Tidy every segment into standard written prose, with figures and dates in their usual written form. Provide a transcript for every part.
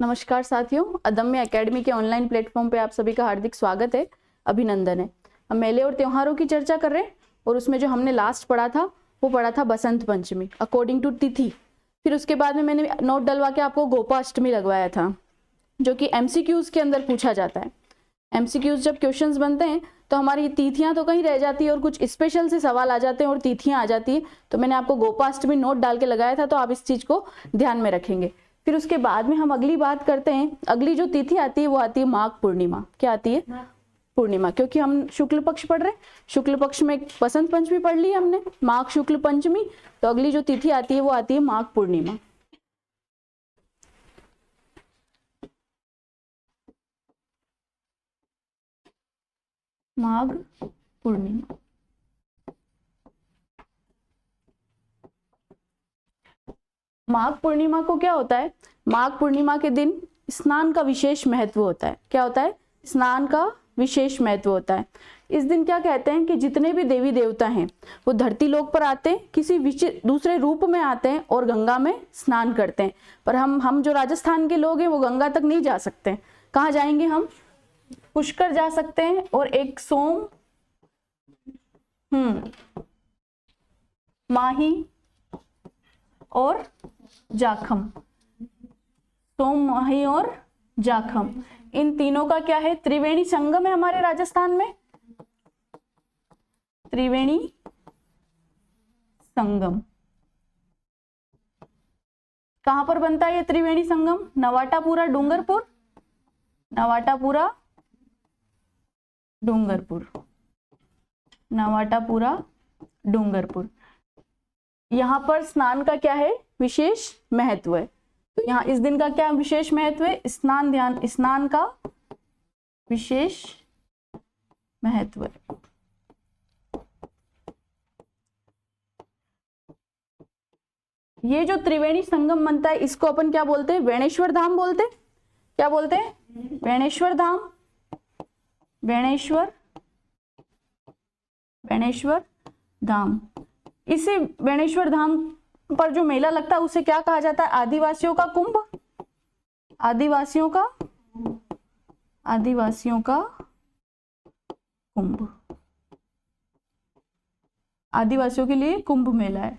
नमस्कार साथियों, अदम्य एकेडमी के ऑनलाइन प्लेटफॉर्म पे आप सभी का हार्दिक स्वागत है, अभिनंदन है। हम मेले और त्योहारों की चर्चा कर रहे हैं और उसमें जो हमने लास्ट पढ़ा था वो पढ़ा था बसंत पंचमी अकॉर्डिंग टू तिथि। फिर उसके बाद में मैंने नोट डलवा के आपको गोपाष्टमी लगवाया था, जो कि एमसीक्यूज के अंदर पूछा जाता है। एमसीक्यूज जब क्वेश्चंस बनते हैं तो हमारी तिथियां तो कहीं रह जाती है और कुछ स्पेशल से सवाल आ जाते हैं और तिथियां आ जाती है। तो मैंने आपको गोपाष्टमी नोट डाल के लगाया था, तो आप इस चीज को ध्यान में रखेंगे। फिर उसके बाद में हम अगली बात करते हैं। अगली जो तिथि आती है वो आती है माघ पूर्णिमा। क्या आती है? पूर्णिमा। क्योंकि हम शुक्ल पक्ष पढ़ रहे हैं, शुक्ल पक्ष में बसंत पंचमी पढ़ ली हमने, माघ शुक्ल पंचमी। तो अगली जो तिथि आती है वो आती है माघ पूर्णिमा। माघ पूर्णिमा। माघ पूर्णिमा को क्या होता है? माघ पूर्णिमा के दिन स्नान का विशेष महत्व होता है। क्या होता है? स्नान का विशेष महत्व होता है। इस दिन क्या कहते हैं कि जितने भी देवी देवता हैं वो धरती लोक पर आते हैं, किसी दूसरे रूप में आते हैं और गंगा में स्नान करते हैं। पर हम जो राजस्थान के लोग हैं वो गंगा तक नहीं जा सकते। कहाँ जाएंगे हम? पुष्कर जा सकते हैं और एक सोम माही और जाखम, सोम माही और जाखम, इन तीनों का क्या है? त्रिवेणी संगम है हमारे राजस्थान में। त्रिवेणी संगम कहां पर बनता है ये त्रिवेणी संगम? नवाटापुरा डूंगरपुर, नवाटापुरा डूंगरपुर, नवाटापुरा डूंगरपुर। यहां पर स्नान का क्या है? विशेष महत्व है। तो यहाँ इस दिन का क्या विशेष महत्व है? स्नान का विशेष महत्व है। ये जो त्रिवेणी संगम बनता है इसको अपन क्या बोलते हैं? वेणेश्वर धाम बोलते हैं। क्या बोलते हैं? वेणेश्वर धाम, वेणेश्वर धाम। इसी वेणेश्वर धाम पर जो मेला लगता है उसे क्या कहा जाता है? आदिवासियों का कुंभ। आदिवासियों का कुंभ। आदिवासियों के लिए कुंभ मेला है।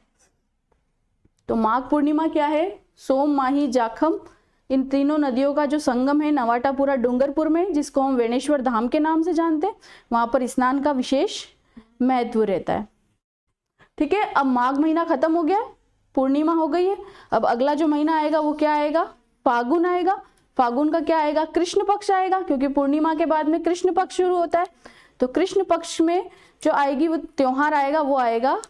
तो माघ पूर्णिमा क्या है? सोम माही जाखम, इन तीनों नदियों का जो संगम है नवाटापुरा डूंगरपुर में, जिसको हम वेणेश्वर धाम के नाम से जानते हैं, वहां पर स्नान का विशेष महत्व रहता है। ठीक है, अब माघ महीना खत्म हो गया है, पूर्णिमा हो गई है। अब अगला जो महीना आएगा वो क्या आएगा? फागुन आएगा। फागुन का क्या आएगा? कृष्ण पक्ष आएगा, क्योंकि पूर्णिमा के बाद में कृष्ण पक्ष शुरू होता है। तो कृष्ण पक्ष में जो आएगी वो त्योहार आएगा, वो आएगा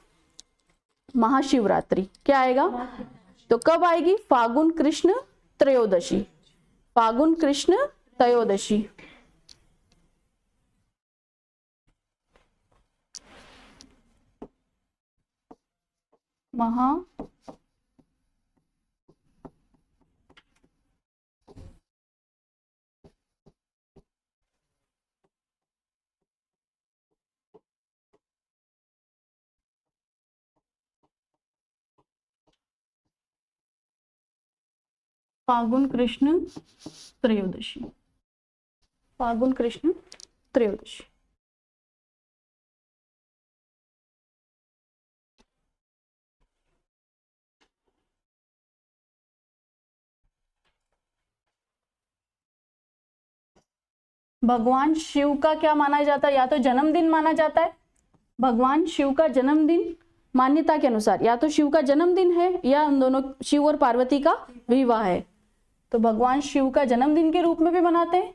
महाशिवरात्रि। क्या आएगा? तो कब आएगी? फागुन कृष्ण त्रयोदशी। फागुन कृष्ण त्रयोदशी। फागुन कृष्ण त्रयोदशी। फागुन कृष्ण त्रयोदशी। भगवान शिव का क्या माना जाता है? या तो जन्मदिन माना जाता है। भगवान शिव का जन्मदिन मान्यता के अनुसार या तो शिव का जन्मदिन है या उन दोनों शिव और पार्वती का विवाह है। तो भगवान शिव का जन्मदिन के रूप में भी मनाते हैं।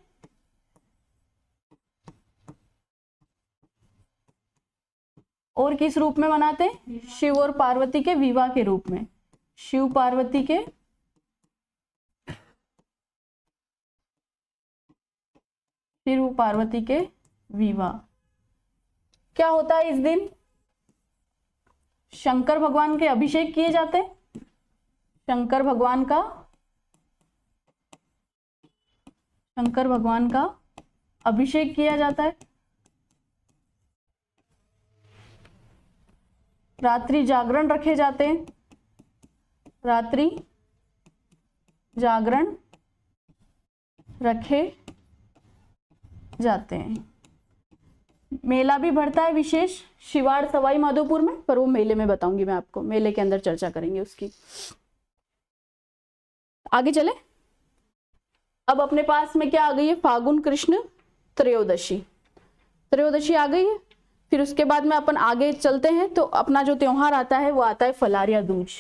और किस रूप में मनाते हैं? शिव और पार्वती के विवाह के रूप में। शिव पार्वती के शिव पार्वती के विवाह। क्या होता है इस दिन? शंकर भगवान के अभिषेक किए जाते हैं। शंकर भगवान का अभिषेक किया जाता है। रात्रि जागरण रखे जाते हैं। रात्रि जागरण रखे जाते हैं। मेला भी भरता है विशेष शिवाड़ सवाई माधोपुर में, पर वो मेले में बताऊंगी मैं आपको, मेले के अंदर चर्चा करेंगे उसकी। आगे चले। अब अपने पास में क्या आ गई है, फागुन कृष्ण त्रयोदशी। त्रयोदशी आ गई है। फिर उसके बाद में अपन आगे चलते हैं तो अपना जो त्योहार आता है वो आता है फलारिया दूज।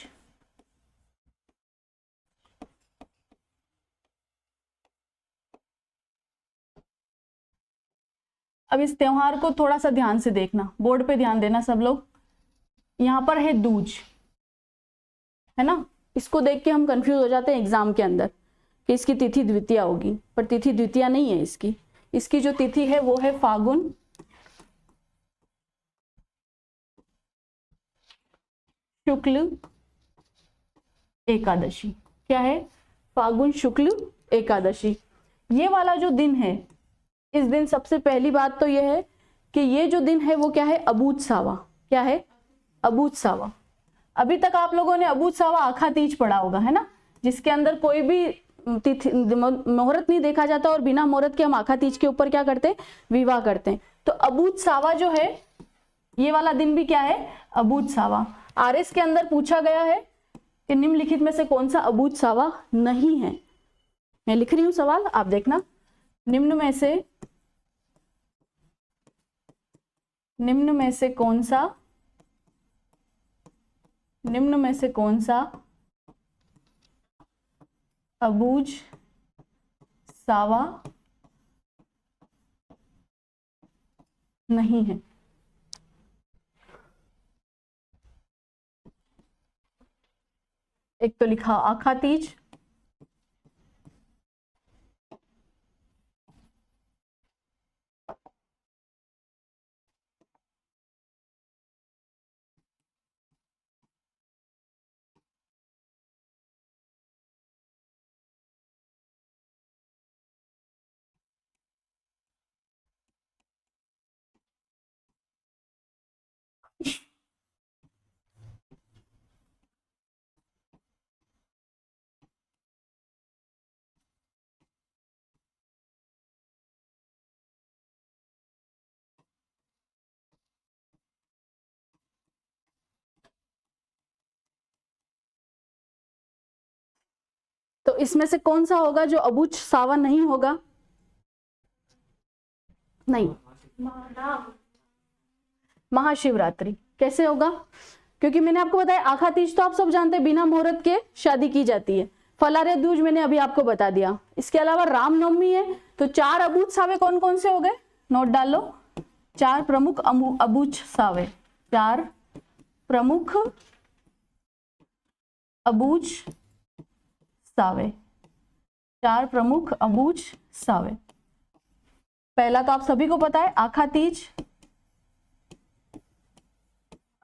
अब इस त्योहार को थोड़ा सा ध्यान से देखना, बोर्ड पे ध्यान देना सब लोग। यहाँ पर है दूज, है ना। इसको देख के हम कंफ्यूज हो जाते हैं एग्जाम के अंदर कि इसकी तिथि द्वितीया होगी, पर तिथि द्वितीया नहीं है इसकी। इसकी जो तिथि है वो है फागुन शुक्ल एकादशी। क्या है, फागुन शुक्ल एकादशी। ये वाला जो दिन है, इस दिन सबसे पहली बात तो यह है कि ये जो दिन है वो क्या है, अबूझ सावा। क्या है, अबूझ सावा। अभी तक आप लोगों ने अबूझ सावा आखा तीज पढ़ा होगा, है ना, जिसके अंदर कोई भी तिथि मुहूर्त नहीं देखा जाता और बिना मुहूर्त के हम आखा तीज के ऊपर क्या करते हैं, विवाह करते हैं। तो अबूझ सावा जो है, ये वाला दिन भी क्या है, अबूझ सावा। आरएस के अंदर पूछा गया है कि निम्नलिखित में से कौन सा अबूझ सावा नहीं है। मैं लिख रही हूं सवाल, आप देखना। निम्न में से कौन सा अबूझ सावा नहीं है। एक तो लिखा आखा तीज, तो इसमें से कौन सा होगा जो अबूझ सावा नहीं होगा? नहीं, महाशिवरात्रि। कैसे होगा? क्योंकि मैंने आपको बताया आखा तीज तो आप सब जानते हैं बिना मुहूर्त के शादी की जाती है। फलारिया दूज मैंने अभी आपको बता दिया। इसके अलावा रामनवमी है। तो 4 अबूझ सावे कौन कौन से हो गए, नोट डाल लो। 4 प्रमुख अबूझ सावे, 4 प्रमुख अबूझ सावे, 4 प्रमुख अबूझ सावे। पहला तो आप सभी को पता है आखा तीज,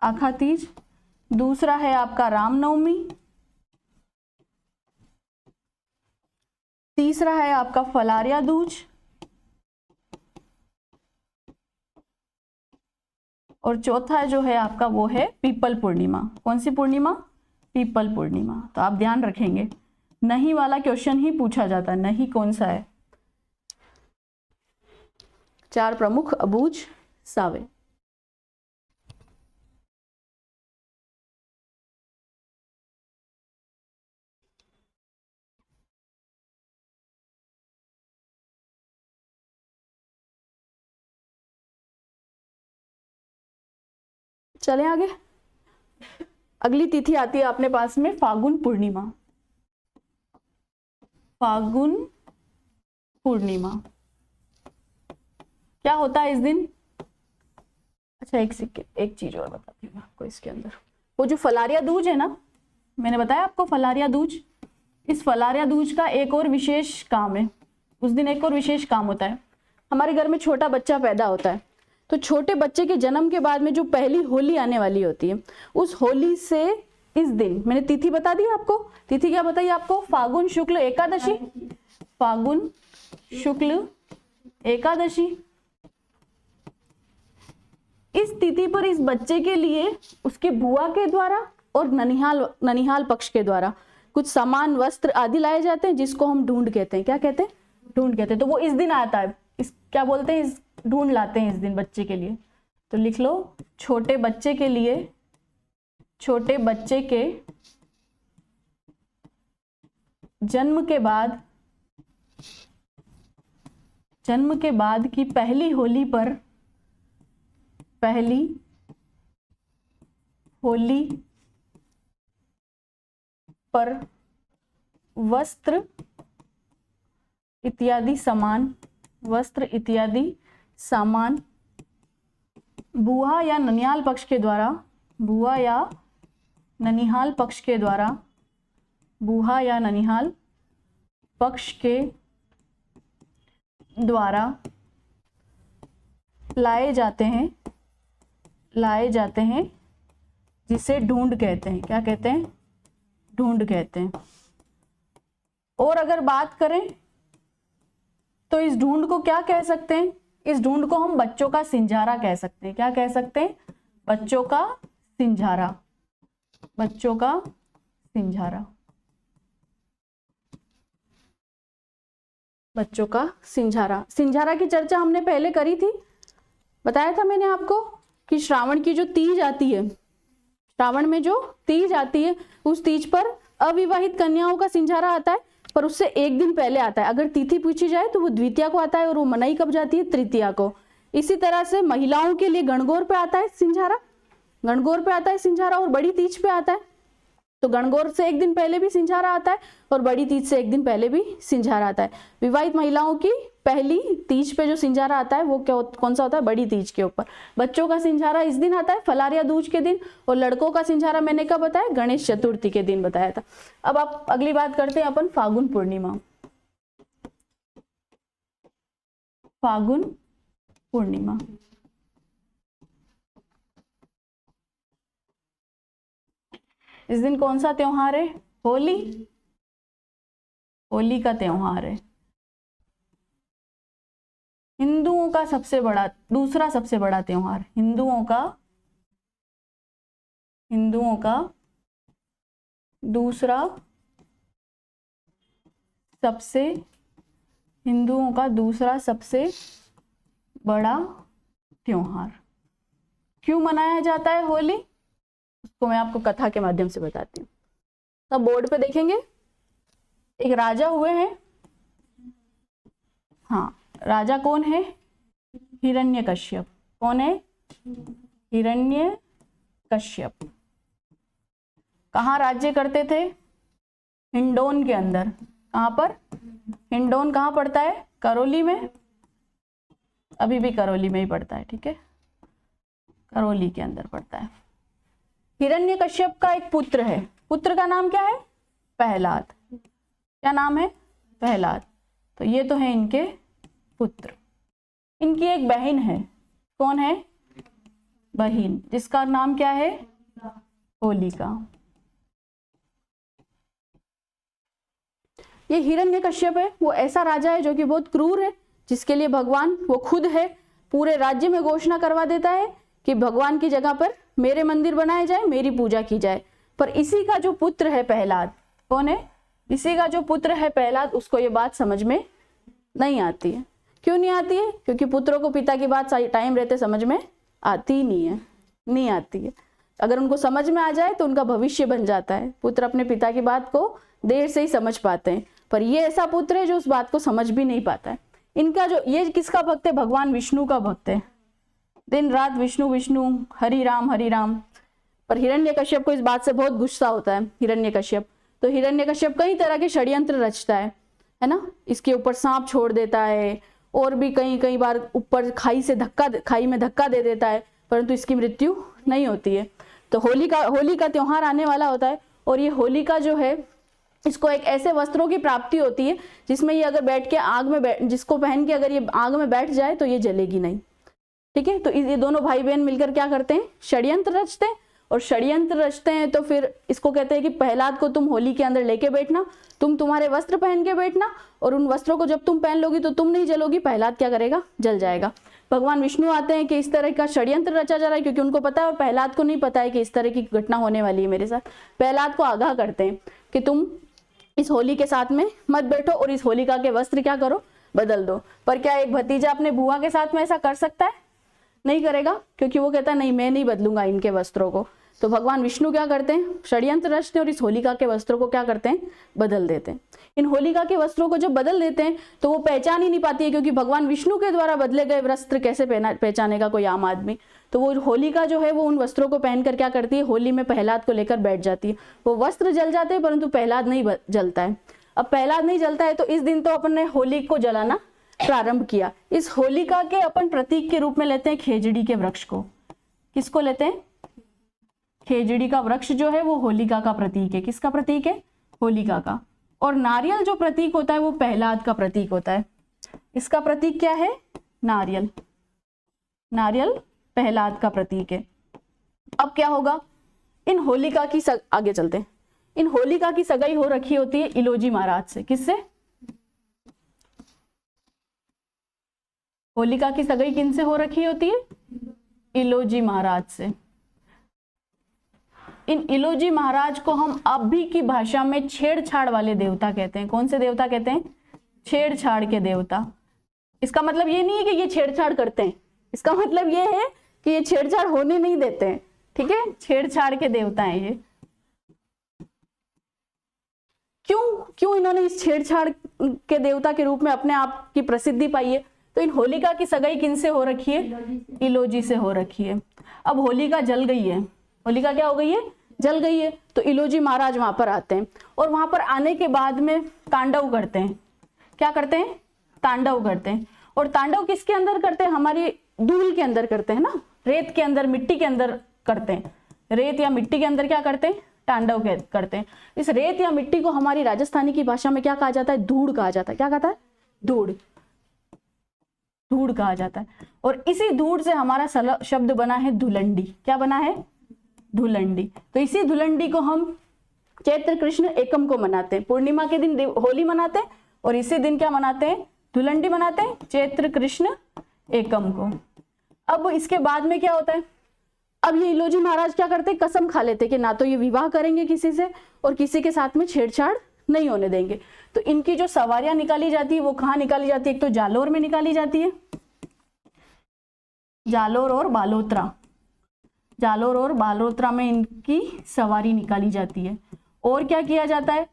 आखा तीज। दूसरा है आपका रामनवमी। तीसरा है आपका फलारिया दूज। और चौथा जो है आपका वो है पीपल पूर्णिमा। कौन सी पूर्णिमा? पीपल पूर्णिमा। तो आप ध्यान रखेंगे, नहीं वाला क्वेश्चन ही पूछा जाता है। नहीं कौन सा है? 4 प्रमुख अबूझ सावे। चलें आगे। अगली तिथि आती है अपने पास में फागुन पूर्णिमा। फागुन पूर्णिमा क्या होता है इस दिन? अच्छा एक चीज और बताती हूँ आपको इसके अंदर। वो जो फलारिया दूज है ना, मैंने बताया आपको फलारिया दूज। इस फलारिया दूज का एक और विशेष काम है। उस दिन एक और विशेष काम होता है। हमारे घर में छोटा बच्चा पैदा होता है, तो छोटे बच्चे के जन्म के बाद में जो पहली होली आने वाली होती है, उस होली से इस दिन, मैंने तिथि बता दी आपको। तिथि क्या बताई आपको? फागुन शुक्ल एकादशी। फागुन शुक्ल एकादशी। इस तिथि पर इस बच्चे के लिए उसके बुआ के द्वारा और ननिहाल पक्ष के द्वारा कुछ सामान, वस्त्र आदि लाए जाते हैं, जिसको हम ढूंढ कहते हैं। क्या कहते हैं? ढूंढ कहते हैं। तो वो इस दिन आता है, इस क्या बोलते हैं, इस ढूंढ लाते हैं इस दिन बच्चे के लिए। तो लिख लो, छोटे बच्चे के लिए, छोटे बच्चे के जन्म के बाद, जन्म के बाद की पहली होली पर, पहली होली पर वस्त्र इत्यादि सामान, वस्त्र इत्यादि सामान बुआ या ननिहाल पक्ष के द्वारा, बुआ या ननिहाल पक्ष के द्वारा, बुआ या ननिहाल पक्ष के द्वारा लाए जाते हैं, लाए जाते हैं, जिसे ढूंढ कहते हैं। क्या कहते हैं? ढूंढ कहते हैं। और अगर बात करें तो इस ढूंढ को क्या कह सकते हैं? इस ढूंढ को हम बच्चों का सिंझारा कह सकते हैं। क्या कह सकते हैं? बच्चों का सिंझारा, बच्चों का सिंझारा, बच्चों का सिंझारा। सिंझारा की चर्चा हमने पहले करी थी, बताया था मैंने आपको कि श्रावण की जो तीज आती है, श्रावण में जो तीज आती है, उस तीज पर अविवाहित कन्याओं का सिंझारा आता है, पर उससे एक दिन पहले आता है। अगर तिथि पूछी जाए तो वो द्वितीया को आता है और वो मनाई कब जाती है? तृतीया को। इसी तरह से महिलाओं के लिए गणगौर पे आता है सिंझारा, गणगौर पे आता है सिंझारा, और बड़ी तीज पे आता है। तो गणगौर से एक दिन पहले भी सिंझारा आता है और बड़ी तीज से एक दिन पहले भी सिंझारा आता है। विवाहित महिलाओं की पहली तीज पे जो सिंझारा आता है वो क्या, कौन सा होता है? बड़ी तीज के ऊपर। बच्चों का सिंझारा इस दिन आता है, फलारिया दूज के दिन, और लड़कों का सिंझारा मैंने कब बताया? गणेश चतुर्थी के दिन बताया था। अब आप अगली बात करते हैं अपन फागुन पूर्णिमा। फागुन पूर्णिमा, इस दिन कौन सा त्योहार है? होली, होली का त्योहार है। हिंदुओं का सबसे बड़ा, दूसरा सबसे बड़ा त्योहार, हिंदुओं का दूसरा सबसे, हिंदुओं का दूसरा सबसे बड़ा त्योहार। क्यों मनाया जाता है होली? उसको मैं आपको कथा के माध्यम से बताती हूँ। तब बोर्ड पे देखेंगे, एक राजा हुए हैं, हाँ, राजा कौन है? हिरण्यकश्यप। कौन है? हिरण्यकश्यप। कहाँ राज्य करते थे? हिंडोन के अंदर। कहाँ पर? हिंडोन कहाँ पड़ता है? करौली में, अभी भी करौली में ही पड़ता है, ठीक है, करौली के अंदर पड़ता है। हिरण्यकश्यप का एक पुत्र है, पुत्र का नाम क्या है? प्रहलाद। क्या नाम है? प्रहलाद। तो ये तो है इनके पुत्र। इनकी एक बहन है, कौन है? बहन, जिसका नाम क्या है? होलिका। ये हिरण्यकश्यप है, वो ऐसा राजा है जो कि बहुत क्रूर है, जिसके लिए भगवान वो खुद है पूरे राज्य में घोषणा करवा देता है कि भगवान की जगह पर मेरे मंदिर बनाए जाए, मेरी पूजा की जाए। पर इसी का जो पुत्र है प्रहलाद, कौन है? इसी का जो पुत्र है प्रहलाद, उसको ये बात समझ में नहीं आती है। क्यों नहीं आती है? क्योंकि पुत्रों को पिता की बात टाइम रहते समझ में आती ही नहीं है, नहीं आती है। अगर उनको समझ में आ जाए तो उनका भविष्य बन जाता है। पुत्र अपने पिता की बात को देर से ही समझ पाते हैं, पर ये ऐसा पुत्र है जो उस बात को समझ भी नहीं पाता है। इनका जो, ये किसका भक्त है? भगवान विष्णु का भक्त है, दिन रात विष्णु विष्णु, हरि राम। पर हिरण्यकश्यप को इस बात से बहुत गुस्सा होता है, हिरण्यकश्यप। तो हिरण्यकश्यप कई तरह के षड्यंत्र रचता है ना, इसके ऊपर सांप छोड़ देता है, और भी कई बार ऊपर खाई में धक्का दे देता है, परंतु इसकी मृत्यु नहीं होती है। तो होली का त्योहार आने वाला होता है, और ये होलिका जो है, इसको एक ऐसे वस्त्रों की प्राप्ति होती है जिसमें ये अगर बैठ के आग में जिसको पहन के अगर ये आग में बैठ जाए तो ये जलेगी नहीं, ठीक है। तो ये दोनों भाई बहन मिलकर क्या करते हैं? षड्यंत्र रचते हैं, और षड्यंत्र रचते हैं तो फिर इसको कहते हैं कि प्रहलाद को तुम होली के अंदर लेके बैठना, तुम तुम्हारे वस्त्र पहन के बैठना, और उन वस्त्रों को जब तुम पहन लोगी तो तुम नहीं जलोगी, प्रहलाद क्या करेगा? जल जाएगा। भगवान विष्णु आते हैं कि इस तरह का षड्यंत्र रचा जा रहा है, क्योंकि उनको पता है और प्रहलाद को नहीं पता है कि इस तरह की घटना होने वाली है मेरे साथ। प्रहलाद को आगाह करते हैं कि तुम इस होली के साथ में मत बैठो, और इस होलिका के वस्त्र क्या करो? बदल दो। पर क्या एक भतीजा अपने बुआ के साथ में ऐसा कर सकता है? नहीं करेगा, क्योंकि वो कहता है नहीं मैं नहीं बदलूंगा इनके वस्त्रों को। तो भगवान विष्णु क्या करते हैं, षड्यंत्र रचते और इस होलिका के वस्त्रों को क्या करते हैं, बदल देते हैं। इन होलिका के वस्त्रों को जब बदल देते हैं तो वो पहचान ही नहीं पाती है, क्योंकि भगवान विष्णु के द्वारा बदले गए वस्त्र कैसे पहचानेगा कोई आम आदमी। तो वो होलिका जो है वो उन वस्त्रों को पहनकर क्या करती है, होली में प्रहलाद को लेकर बैठ जाती है। वो वस्त्र जल जाते हैं परंतु प्रहलाद नहीं जलता है। अब प्रहलाद नहीं जलता है तो इस दिन तो अपन ने होली को जलाना प्रारंभ किया। इस होलिका के अपन प्रतीक के रूप में लेते हैं खेजड़ी के वृक्ष को। किसको लेते हैं? खेजड़ी का वृक्ष जो है वो होलिका का प्रतीक है। किसका प्रतीक है? होलिका का। और नारियल जो प्रतीक होता है वो प्रहलाद का प्रतीक होता है। इसका प्रतीक क्या है? नारियल। नारियल प्रहलाद का प्रतीक है। अब क्या होगा, इन होलिका की आगे चलते हैं। इन होलिका की सगाई हो रखी होती है इलोजी महाराज से। किससे? होलिका की सगाई किनसे हो रखी होती है? इलोजी महाराज से। इन इलोजी महाराज को हम अभी की भाषा में छेड़छाड़ वाले देवता कहते हैं। कौन से देवता कहते हैं? छेड़छाड़ के देवता। इसका मतलब ये नहीं है कि ये छेड़छाड़ करते हैं, इसका मतलब ये है कि ये छेड़छाड़ होने नहीं देते हैं। ठीक है, छेड़छाड़ के देवता हैं ये। क्यों इन्होंने इस छेड़छाड़ के देवता के रूप में अपने आप की प्रसिद्धि पाई है? तो इन होलिका की सगाई किनसे हो रखी है? इलोजी से हो रखी है। अब होलिका जल गई है। होलिका क्या हो गई है? जल गई है। तो इलोजी महाराज वहां पर आते हैं और वहां पर आने के बाद में तांडव करते हैं। क्या करते हैं? तांडव करते हैं। और तांडव किसके अंदर करते हैं? हमारी धूल के अंदर करते हैं ना, रेत के अंदर, मिट्टी के अंदर करते हैं। रेत या मिट्टी के अंदर क्या करते हैं? तांडव करते हैं। इस रेत या मिट्टी को हमारी राजस्थानी की भाषा में क्या कहा जाता है? धूड़ कहा जाता है। क्या कहता है? धूड़। धूड़ कहा जाता है। और इसी धूड़ से हमारा शब्द बना है धुलंडी। क्या बना है? धुलंडी। तो इसी धुलंडी को हम चैत्र कृष्ण एकम को मनाते हैं। पूर्णिमा के दिन होली मनाते हैं और इसी दिन क्या मनाते हैं? धुलंडी मनाते हैं, चैत्र कृष्ण एकम को। अब इसके बाद में क्या होता है? अब ये इलोजी महाराज क्या करते हैं? कसम खा लेते कि ना तो ये विवाह करेंगे किसी से और किसी के साथ में छेड़छाड़ नहीं होने देंगे। तो इनकी जो सवारियां निकाली जाती है वो कहाँ निकाली जाती है? एक तो जालोर में निकाली जाती है, जालोर और बालोतरा। जालोर और बालोतरा में इनकी सवारी निकाली जाती है। और क्या किया जाता है?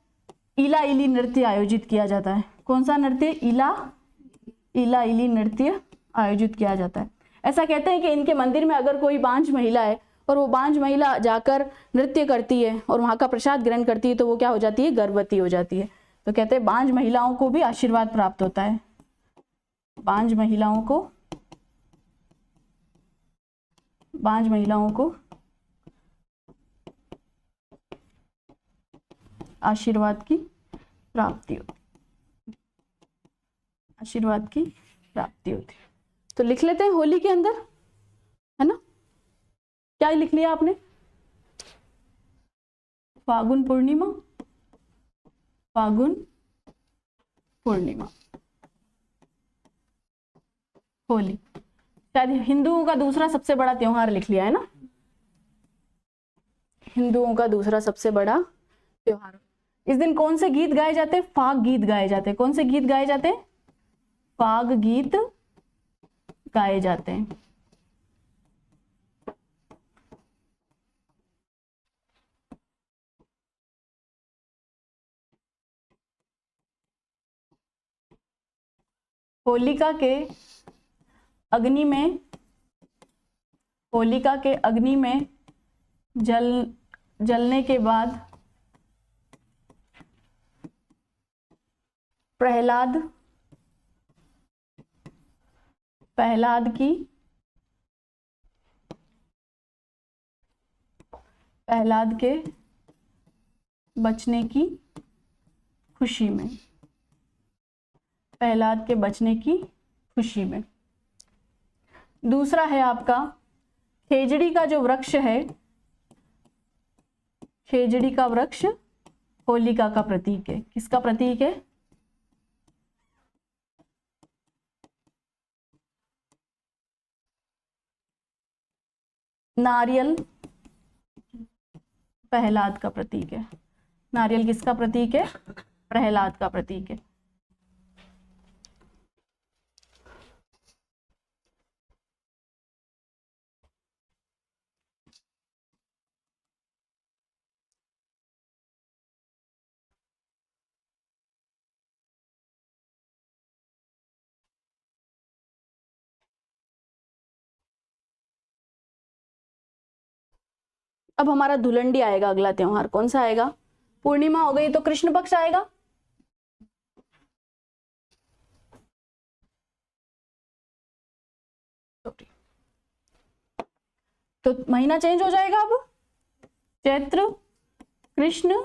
इला इली नृत्य आयोजित किया जाता है। कौन सा नृत्य? इला इली नृत्य आयोजित किया जाता है। ऐसा कहते हैं कि इनके मंदिर में अगर कोई बांझ महिला है और वो बांझ महिला जाकर नृत्य करती है और वहां का प्रसाद ग्रहण करती है तो वो क्या हो जाती है? गर्भवती हो जाती है। तो कहते हैं बांझ महिलाओं को भी आशीर्वाद प्राप्त होता है। बांझ महिलाओं को आशीर्वाद की प्राप्ति होती, आशीर्वाद की प्राप्ति होती। तो लिख लेते हैं होली के अंदर, है ना? क्या लिख लिया आपने? फागुन पूर्णिमा, फागुन पूर्णिमा, होली। शायद हिंदुओं का दूसरा सबसे बड़ा त्योहार लिख लिया है ना? हिंदुओं का दूसरा सबसे बड़ा त्योहार। इस दिन कौन से गीत गाए जाते हैं? फाग गीत गाए जाते हैं। कौन से गीत गाए जाते हैं? फाग गीत गाए जाते हैं। होलिका के अग्नि में, होलिका के अग्नि में जलने के बाद प्रहलाद के बचने की खुशी में, प्रहलाद के बचने की खुशी में। दूसरा है आपका खेजड़ी का जो वृक्ष है, खेजड़ी का वृक्ष होलिका का प्रतीक है। किसका प्रतीक है? नारियल प्रहलाद का प्रतीक है। नारियल किसका प्रतीक है? प्रहलाद का प्रतीक है। अब हमारा धुलंडी आएगा, अगला त्योहार कौन सा आएगा? पूर्णिमा हो गई तो कृष्ण पक्ष आएगा। तो महीना चेंज हो जाएगा अब, चैत्र कृष्ण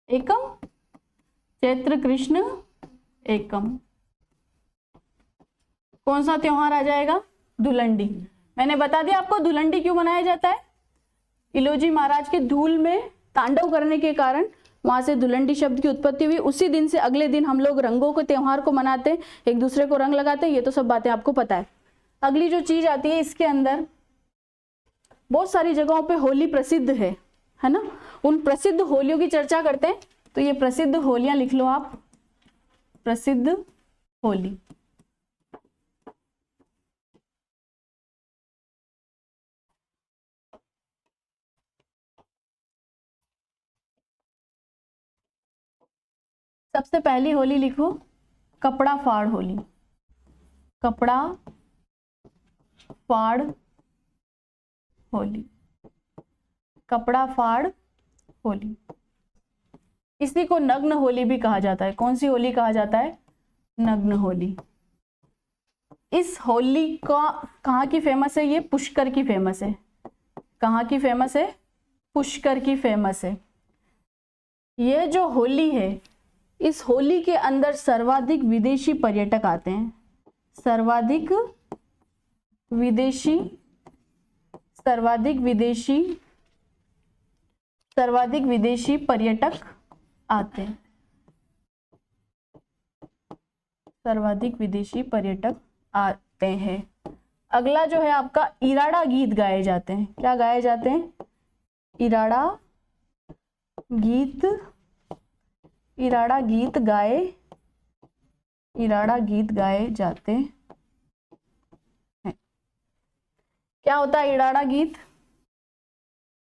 एकम, चैत्र कृष्ण एकम। कौन सा त्योहार आ जाएगा? धुलंडी। मैंने बता दिया आपको धुलंडी क्यों मनाया जाता है। इलोजी महाराज के धूल में तांडव करने के कारण वहां से धुलंडी शब्द की उत्पत्ति हुई। उसी दिन से अगले दिन हम लोग रंगों के त्योहार को मनाते हैं, एक दूसरे को रंग लगाते हैं, ये तो सब बातें आपको पता है। अगली जो चीज आती है इसके अंदर, बहुत सारी जगहों पे होली प्रसिद्ध है ना, उन प्रसिद्ध होलियों की चर्चा करते हैं। तो ये प्रसिद्ध होलियां लिख लो आप, प्रसिद्ध होली। सबसे पहली होली लिखो कपड़ा फाड़ होली, कपड़ा फाड़ होली, कपड़ा फाड़ होली। इसी को नग्न होली भी कहा जाता है। कौन सी होली कहा जाता है? नग्न होली। इस होली का कहाँ की फेमस है? ये पुष्कर की फेमस है। कहाँ की फेमस है? पुष्कर की फेमस है। यह जो होली है, इस होली के अंदर सर्वाधिक विदेशी पर्यटक आते हैं, सर्वाधिक विदेशी पर्यटक आते हैं, सर्वाधिक विदेशी पर्यटक आते हैं। अगला जो है आपका इराड़ा गीत गाए जाते हैं। क्या गाए जाते हैं? इराड़ा गीत गाए जाते हैं। क्या होता है इराड़ा गीत?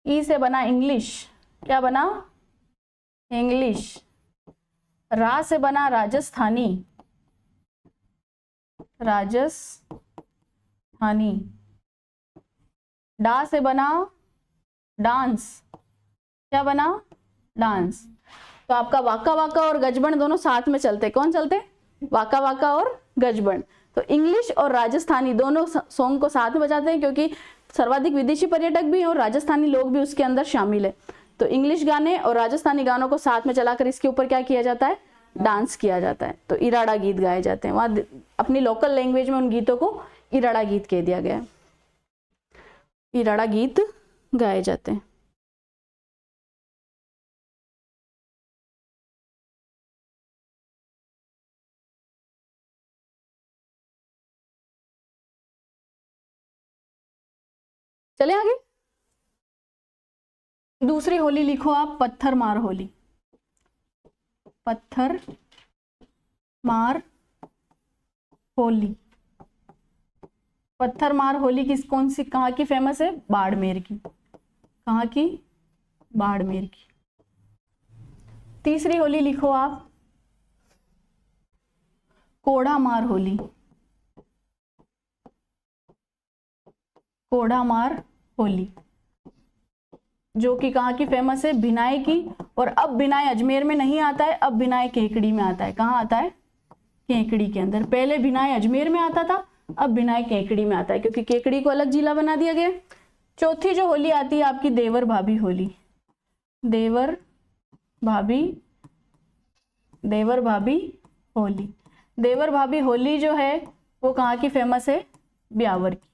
ई से बना इंग्लिश, क्या बना? इंग्लिश। रा से बना राजस्थानी, डा से बना डांस, क्या बना? डांस। तो आपका वाका वाका और गजबन दोनों साथ में चलते। कौन चलते? वाका वाका और गजबन। तो इंग्लिश और राजस्थानी दोनों सॉन्ग को साथ में बजाते हैं, क्योंकि सर्वाधिक विदेशी पर्यटक भी हैं और राजस्थानी लोग भी उसके अंदर शामिल है। तो इंग्लिश गाने और राजस्थानी गानों को साथ में चलाकर इसके ऊपर क्या किया जाता है? डांस किया जाता है। तो इराड़ा गीत गाए जाते हैं। वहां अपनी लोकल लैंग्वेज में उन गीतों को इराड़ा गीत कह दिया गया है। इराड़ा गीत गाए जाते हैं। चले आगे। दूसरी होली लिखो आप पत्थर मार होली, पत्थर मार होली। पत्थर मार होली किस कौन सी कहाँ की फेमस है? बाड़मेर की। कहाँ की? बाड़मेर की। तीसरी होली लिखो आप कोड़ा मार होली, कोड़ा मार होली, जो कि कहाँ की फेमस है? भिनाई की। और अब भिनाई अजमेर में नहीं आता है, अब भिनाई केकड़ी में आता है। कहाँ आता है? केकड़ी के अंदर। पहले भिनाई अजमेर में आता था, अब भिनाई केकड़ी में आता है, क्योंकि केकड़ी को अलग जिला बना दिया गया। चौथी जो होली आती है आपकी देवर भाभी होली, देवर भाभी होली। देवर भाभी होली जो है वो कहाँ की फेमस है? ब्यावर की।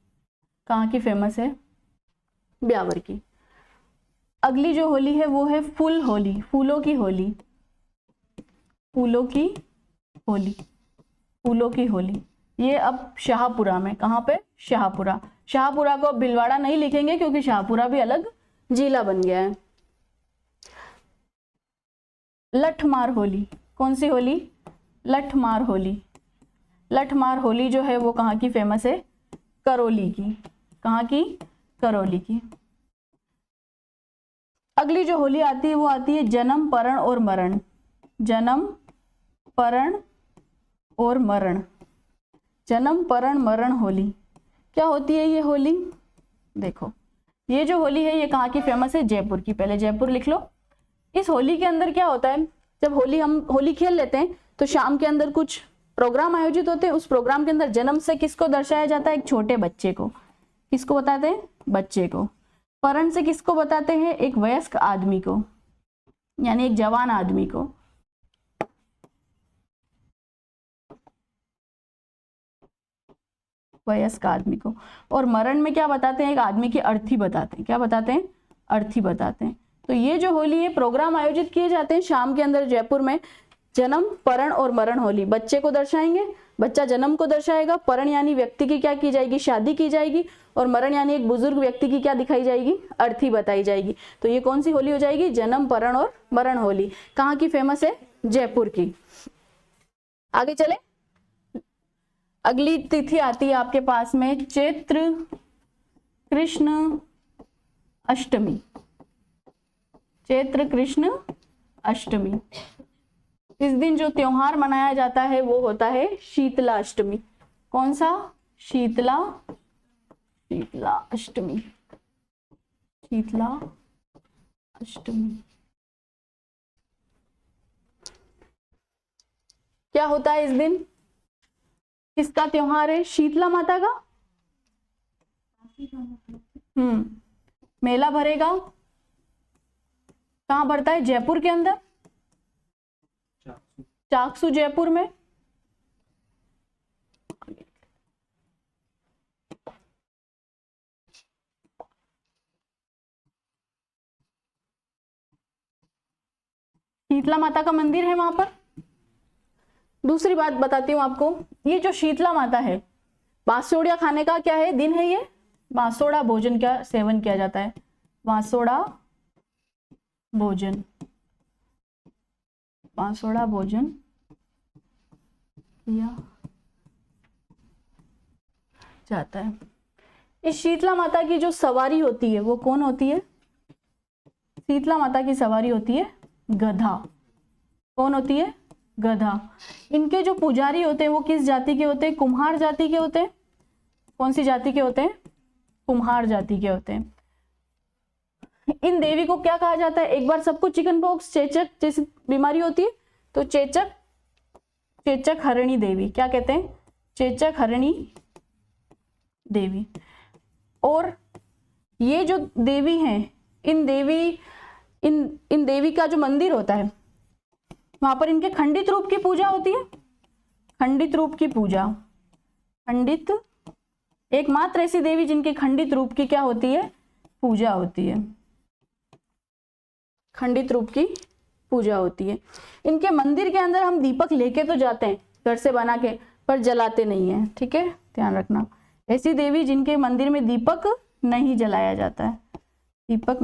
कहाँ की फेमस है? ब्यावर की। अगली जो होली है वो है फूल होली, फूलों की होली, फूलों की होली, फूलों की होली। ये अब शाहपुरा में। कहाँ पे? शाहपुरा। शाहपुरा को अब भिलवाड़ा नहीं लिखेंगे क्योंकि शाहपुरा भी अलग जिला बन गया है। लठमार होली, कौन सी होली? लठमार होली। लठमार होली जो है वो कहाँ की फेमस है? करौली की। कहाँ की? करौली की। अगली जो होली आती है वो आती है जन्म परण और मरण, जन्म परण और मरण, जन्म परण मरण होली। क्या होती है ये होली? देखो, ये जो होली है ये कहाँ की फेमस है? जयपुर की। पहले जयपुर लिख लो। इस होली के अंदर क्या होता है, जब हम होली खेल लेते हैं तो शाम के अंदर कुछ प्रोग्राम आयोजित होते हैं। उस प्रोग्राम के अंदर जन्म से किसको दर्शाया जाता है? एक छोटे बच्चे को। किसको बताते हैं? बच्चे को। परण से किसको बताते हैं? एक वयस्क आदमी को, यानी एक जवान आदमी को। वयस्क आदमी को। और मरण में क्या बताते हैं? एक आदमी की अर्थी बताते हैं। क्या बताते हैं? अर्थी बताते हैं। तो ये जो होली है, प्रोग्राम आयोजित किए जाते हैं शाम के अंदर जयपुर में। जन्म, परण और मरण होली। बच्चे को दर्शाएंगे, बच्चा जन्म को दर्शाएगा। परण यानी व्यक्ति की क्या की जाएगी? शादी की जाएगी। और मरण यानी एक बुजुर्ग व्यक्ति की क्या दिखाई जाएगी? अर्थी बताई जाएगी। तो ये कौन सी होली हो जाएगी? जन्म, परण और मरण होली। कहाँ की फेमस है? जयपुर की। आगे चले, अगली तिथि आती है आपके पास में चैत्र कृष्ण अष्टमी। चैत्र कृष्ण अष्टमी। इस दिन जो त्योहार मनाया जाता है वो होता है शीतला अष्टमी। कौन सा? शीतला अष्टमी। शीतला अष्टमी। क्या होता है इस दिन? किसका त्योहार है? शीतला माता का। मेला भरेगा। कहां भरता है? जयपुर के अंदर। चाकसू जयपुर में। शीतला माता का मंदिर है वहां पर। दूसरी बात बताती हूँ आपको, ये जो शीतला माता है, बांसोड़िया खाने का क्या है? दिन है ये। बांसोड़ा भोजन का सेवन किया जाता है। बांसोड़ा भोजन। बांसोड़ा भोजन किया जाता है। इस शीतला माता की जो सवारी होती है वो कौन होती है? शीतला माता की सवारी होती है गधा। कौन होती है? गधा। इनके जो पुजारी होते हैं वो किस जाति के होते हैं? कुम्हार जाति के होते हैं। कौन सी जाति के होते हैं? कुम्हार जाति के होते हैं। इन देवी को क्या कहा जाता है? एक बार सबको चिकन पॉक्स, चेचक जैसी बीमारी होती है तो चेचक हरणी देवी। क्या कहते हैं? चेचक हरणी देवी। और ये जो देवी हैं, इन देवी का जो मंदिर होता है वहां पर इनके खंडित रूप की पूजा होती है। खंडित रूप की पूजा। खंडित, एकमात्र ऐसी देवी जिनके खंडित रूप की क्या होती है? पूजा होती है। खंडित रूप की पूजा होती है। इनके मंदिर के अंदर हम दीपक लेके तो जाते हैं घर से बना के, पर जलाते नहीं है। ठीक है, ध्यान रखना। ऐसी देवी जिनके मंदिर में दीपक नहीं जलाया जाता है। दीपक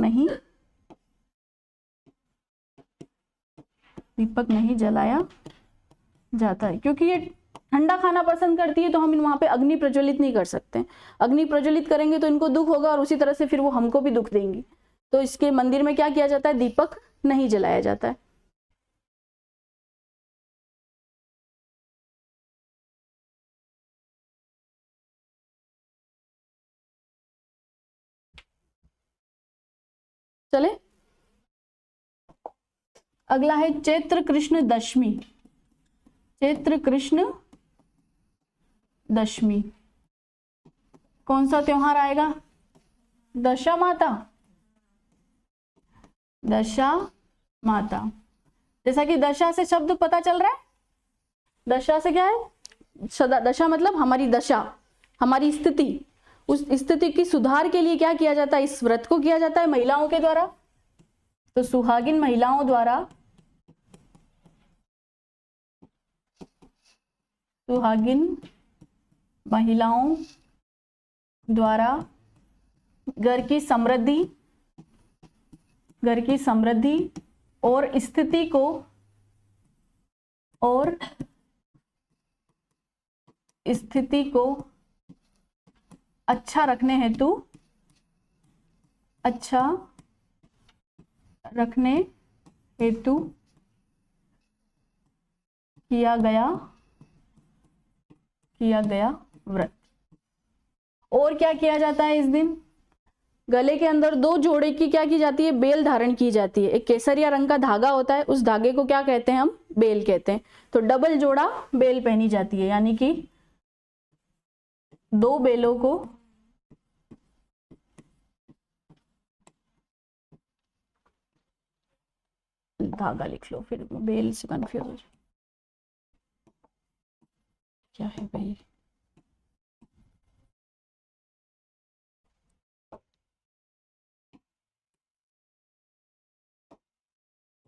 नहीं जलाया जाता है, क्योंकि ये ठंडा खाना पसंद करती है तो हम वहां पे अग्नि प्रज्वलित नहीं कर सकते। अग्नि प्रज्वलित करेंगे तो इनको दुख होगा और उसी तरह से फिर वो हमको भी दुख देंगी। तो इसके मंदिर में क्या किया जाता है? दीपक नहीं जलाया जाता है। चले, अगला है चैत्र कृष्ण दशमी। चैत्र कृष्ण दशमी कौन सा त्योहार आएगा? दशा माता। दशा माता, जैसा कि दशा से शब्द पता चल रहा है। दशा से क्या है? दशा मतलब हमारी दशा, हमारी स्थिति। उस स्थिति की सुधार के लिए क्या किया जाता है? इस व्रत को किया जाता है महिलाओं के द्वारा। तो सुहागिन महिलाओं द्वारा, घर की समृद्धि और स्थिति को अच्छा रखने हेतु किया गया व्रत। और क्या किया जाता है इस दिन? गले के अंदर 2 जोड़े की क्या की जाती है, बेल धारण की जाती है। एक केसरिया रंग का धागा होता है, उस धागे को क्या कहते हैं हम, बेल कहते हैं। तो डबल जोड़ा बेल पहनी जाती है, यानी कि 2 बेलों को धागा लिख लो, फिर बेल से कंफ्यूज हो जाए, क्या है भाई,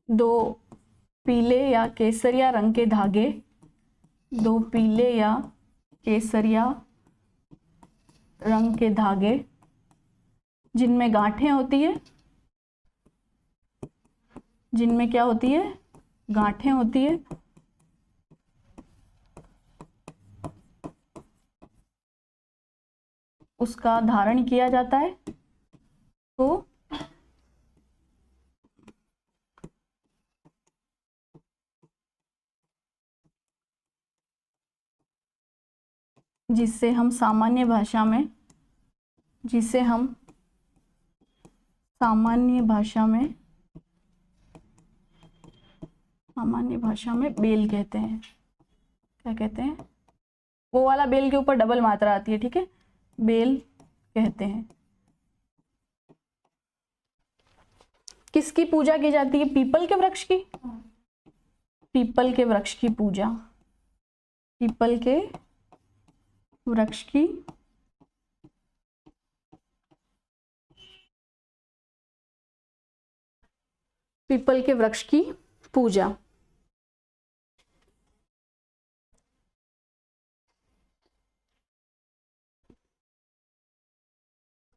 दो पीले या केसरिया रंग के धागे, 2 पीले या केसरिया रंग के धागे जिनमें गांठें होती है, जिनमें क्या होती है, गांठें होती है, उसका धारण किया जाता है। तो जिसे हम सामान्य भाषा में, जिसे हम सामान्य भाषा में बेल कहते हैं। क्या कहते हैं, वो वाला बेल के ऊपर डबल मात्रा आती है, ठीक है, बेल कहते हैं। किसकी पूजा की जाती है, पीपल के वृक्ष की, पीपल के वृक्ष की पूजा, पीपल के वृक्ष की पीपल के वृक्ष की पूजा।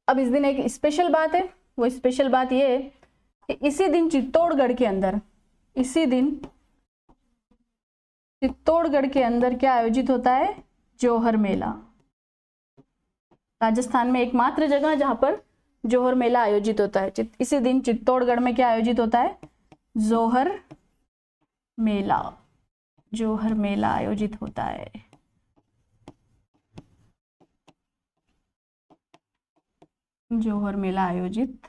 अब इस दिन एक स्पेशल बात है, वो स्पेशल बात ये है कि इसी दिन चित्तौड़गढ़ के अंदर, इसी दिन चित्तौड़गढ़ के अंदर क्या आयोजित होता है, जौहर मेला। राजस्थान में एकमात्र जगह जहां पर जौहर मेला आयोजित होता है। इसी दिन चित्तौड़गढ़ में क्या आयोजित होता है, जौहर मेला, जौहर मेला आयोजित होता है। जौहर मेला आयोजित,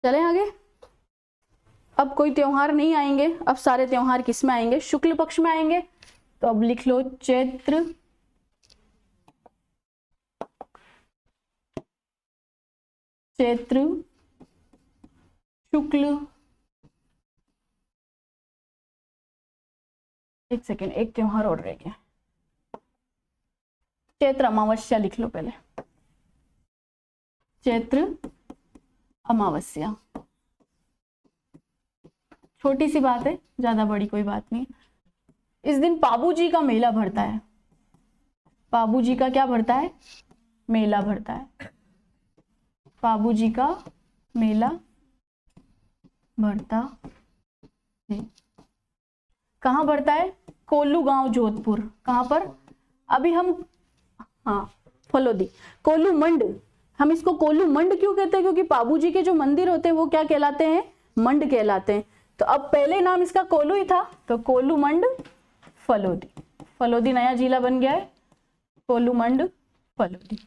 चले आगे। अब कोई त्योहार नहीं आएंगे, अब सारे त्योहार किस में आएंगे, शुक्ल पक्ष में आएंगे। तो अब लिख लो चैत्र शुक्ल, एक सेकेंड, एक त्योहार और रह गया, चैत्र अमावस्या लिख लो पहले, चैत्र अमावस्या। छोटी सी बात है, ज्यादा बड़ी कोई बात नहीं। इस दिन पाबूजी का मेला भरता है, पाबूजी का क्या भरता है, मेला भरता है, पाबूजी का मेला भरता है। कहाँ भरता है, कोल्लू गांव जोधपुर। कहाँ पर, अभी हम, हाँ फलोदी, कोल्लू मंड। हम इसको कोल्लू मंड क्यों कहते हैं, क्योंकि पाबूजी के जो मंदिर होते हैं वो क्या कहलाते हैं, मंड कहलाते हैं। तो अब पहले नाम इसका कोल्लू ही था, तो कोल्लू मंड फलोदी, फलोदी नया जिला बन गया है, कोल्लू मंड फलोदी।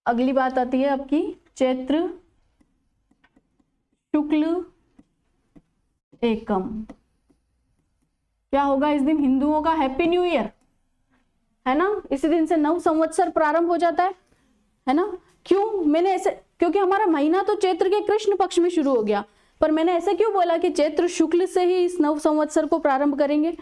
अगली बात आती है आपकी चैत्र शुक्ल एकम। क्या होगा इस दिन, हिंदुओं का हैप्पी न्यू ईयर है ना। इसी दिन से नव संवत्सर प्रारंभ हो जाता है ना। क्यों मैंने ऐसे, क्योंकि हमारा महीना तो चैत्र के कृष्ण पक्ष में शुरू हो गया, पर मैंने ऐसे क्यों बोला कि चैत्र शुक्ल से ही इस नव संवत्सर को प्रारंभ करेंगे,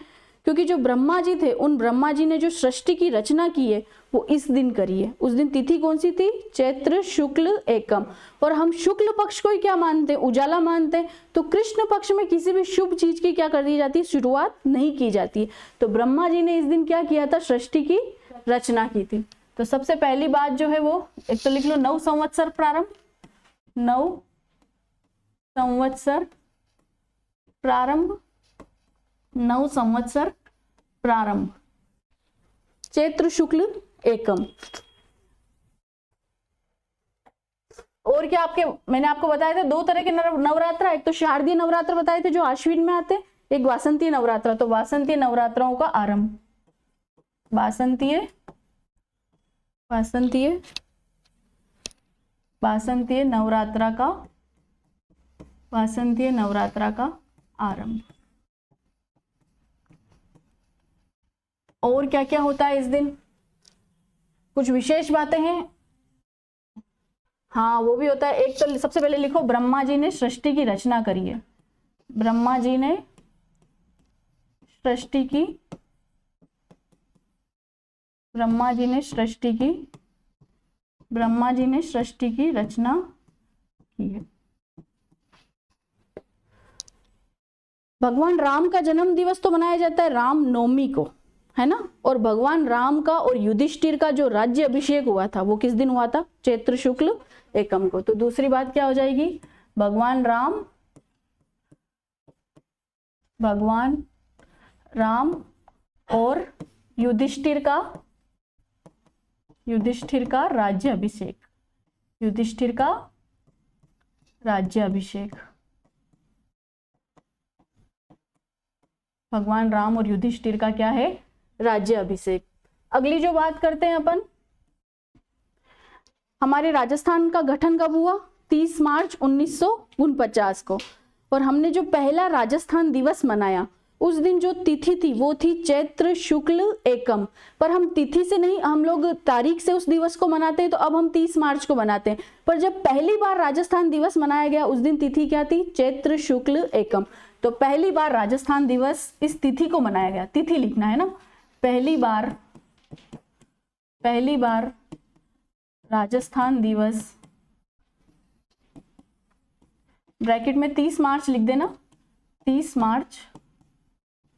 क्योंकि जो ब्रह्मा जी थे, उन ब्रह्मा जी ने जो सृष्टि की रचना की है वो इस दिन करी है। उस दिन तिथि कौन सी थी, चैत्र शुक्ल एकम। और हम शुक्ल पक्ष को ही क्या मानते हैं, उजाला मानते हैं। तो कृष्ण पक्ष में किसी भी शुभ चीज की क्या कर दी जाती है, शुरुआत नहीं की जाती। तो ब्रह्मा जी ने इस दिन क्या किया था, सृष्टि की रचना की थी। तो सबसे पहली बात जो है वो, एक तो लिख लो नव संवत्सर प्रारंभ, नव संवत्सर प्रारंभ, नव संवत्सर प्रारंभ, चैत्र शुक्ल एकम। और क्या आपके, मैंने आपको बताया था दो तरह के नवरात्र, एक तो शारदीय नवरात्र बताए थे जो आश्विन में आते, एक वासंतीय नवरात्र। तो वासंतीय नवरात्रों का आरंभ, वासंतीय वासंतीय वासंतीय नवरात्रा का वासंतीय नवरात्रा का आरंभ। और क्या क्या होता है इस दिन, कुछ विशेष बातें हैं। हाँ वो भी होता है। एक तो सबसे पहले लिखो, ब्रह्मा जी ने सृष्टि की रचना करी है। ब्रह्मा जी ने सृष्टि की ब्रह्मा जी ने सृष्टि की रचना की है। भगवान राम का जन्म दिवस तो मनाया जाता है राम नवमी को, है ना। और भगवान राम का और युधिष्ठिर का जो राज्य अभिषेक हुआ था वो किस दिन हुआ था, चैत्र शुक्ल एकम को। तो दूसरी बात क्या हो जाएगी, भगवान राम और युधिष्ठिर का राज्य अभिषेक, युधिष्ठिर का राज्य अभिषेक। भगवान राम और युधिष्ठिर का क्या है, राज्य अभिषेक। अगली जो बात करते हैं अपन, हमारे राजस्थान का गठन कब हुआ, 30 मार्च 1949 को। और हमने जो पहला राजस्थान दिवस मनाया उस दिन जो तिथि थी वो थी चैत्र शुक्ल एकम। पर हम तिथि से नहीं, हम लोग तारीख से उस दिवस को मनाते हैं, तो अब हम 30 मार्च को मनाते हैं। पर जब पहली बार राजस्थान दिवस मनाया गया उस दिन तिथि क्या थी, चैत्र शुक्ल एकम। तो पहली बार राजस्थान दिवस इस तिथि को मनाया गया, तिथि लिखना है ना। पहली बार राजस्थान दिवस, ब्रैकेट में 30 मार्च लिख देना, 30 मार्च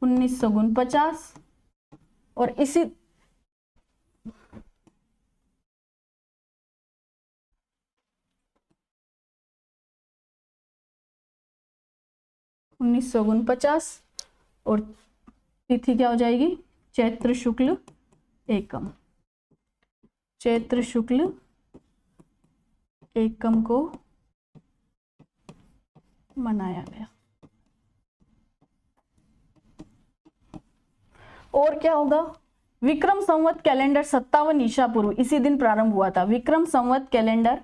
1949। और इसी 1949 और तिथि क्या हो जाएगी, चैत्र शुक्ल एकम। चैत्र शुक्ल एकम को मनाया गया। और क्या होगा, विक्रम संवत कैलेंडर 57 ईसा पूर्व इसी दिन प्रारंभ हुआ था। विक्रम संवत कैलेंडर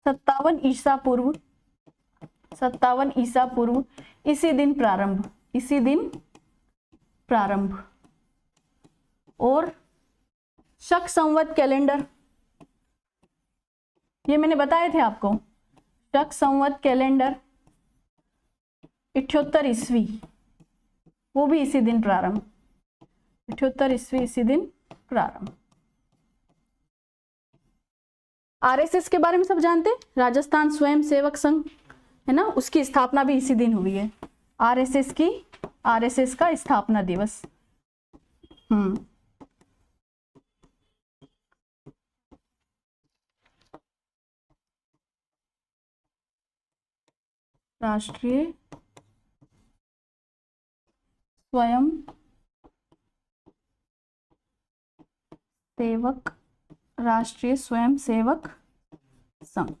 57 ईसा पूर्व इसी दिन प्रारंभ। और शक संवत कैलेंडर, ये मैंने बताए थे आपको, शक संवत कैलेंडर 78 ईस्वी, वो भी इसी दिन प्रारंभ, 78 ईस्वी इसी दिन प्रारंभ। आरएसएस के बारे में सब जानते हैं, राजस्थान स्वयं सेवक संघ, है ना, उसकी स्थापना भी इसी दिन हुई है। आरएसएस का स्थापना दिवस। राष्ट्रीय स्वयं सेवक संघ।